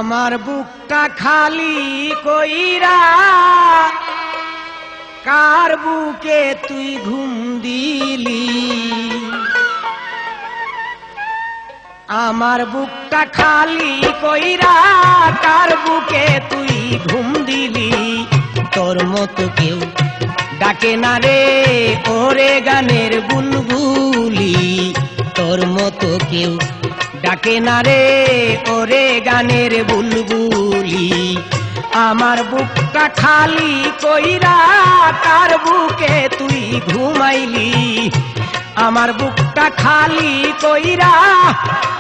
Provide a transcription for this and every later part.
আমার বুকটা খালি কইরা কার বুকে তুই ঘুম দিলি। আমার বুকটা খালি কইরা কার বুকে তুই ঘুম দিলি। তোর মতো কেউ ডাকে না রে ওরে গানের বুলবুলি। তোর মতো কেউ ডাকে না রে ওরে গানের বুলবুলি। আমার বুকটা খালি কইরা কার বুকে তুই ঘুমাইলি। আমার বুকটা খালি কইরা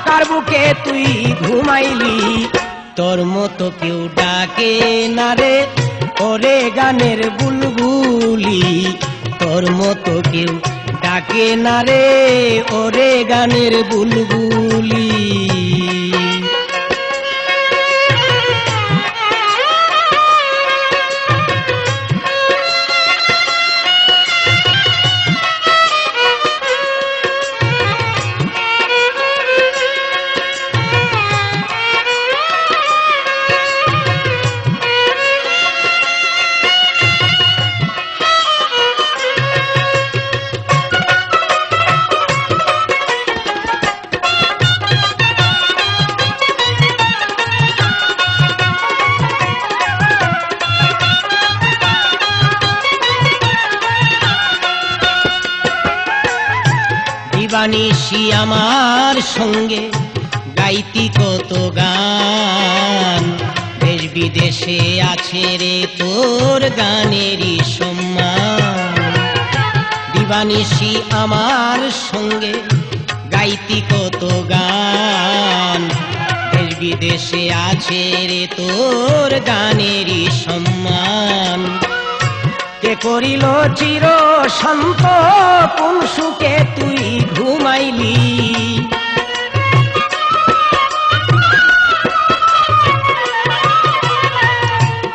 কার বুকে তুই ঘুমাইলি। তোর মতো কেউ ডাকে না রে ওরে গানের বুলবুলি। তোর মতো কেউ ডাকে না রে ওরে গানের বুলবুলি। দিবানিশি আমার সঙ্গে গাইতি কত গান। দেশ বিদেশে আছে রে তোর গানেরই সম্মান। দিবানিশি আমার সঙ্গে গাইতি কত গান। দেশ বিদেশে আছে রে তোর গানেরই সম্মান। কে করিল চির শান্ত কোন সুখে তুই ঘুমাইলি।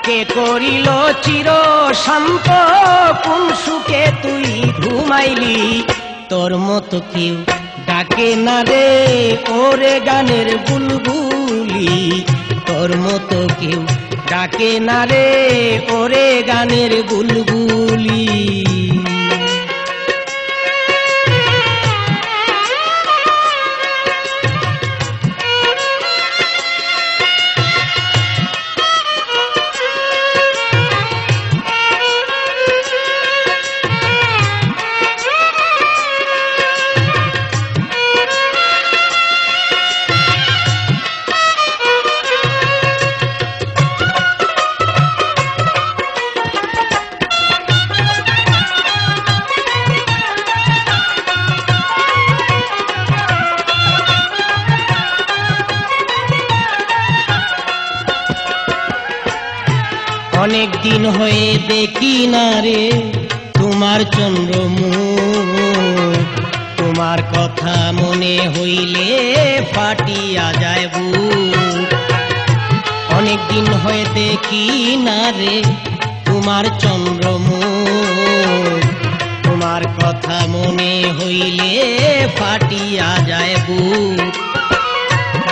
কে করিল চির শান্ত কোন সুখে তুই ঘুমাইলি। তোর মতো কেউ ডাকে না রে ওরে গানের বুলবুলি। তোর মতো কেউ ডাকে না রে ওরে গানের বুলবুলি। অনেক দিন হয়ে দেখি না রে তোমার চন্দ্রমুখ। তোমার কথা মনে হইলে ফাটিয়া যায় বুক। অনেক দিন হয়ে দেখি না রে তোমার চন্দ্রমুখ। তোমার কথা মনে হইলে ফাটিয়া যায় বুক।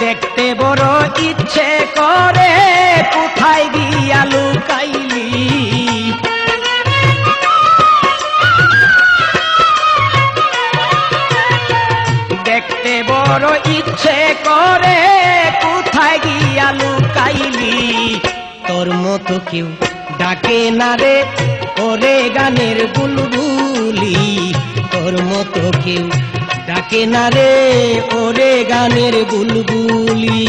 দেখতে বড় ইচ্ছে করে কোথায় গিয়া লুকাইলি। দেখতে বড় ইচ্ছে করে কোথায় গিয়া লুকাইলি। তোর মতো কেউ ডাকে না রে ওরে গানের বুলবুলি। তোর মতো কেউ ডাকে না রে ওরে গানের বুলবুলি।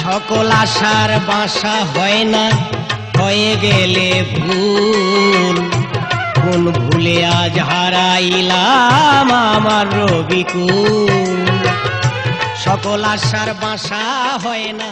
সকল আশার বাসা হয় না হয়ে গেলে ভুল, কোন ভুলে আজ হারাইলাম আমার রবিকুল। সকল আশার বাসা হয় না,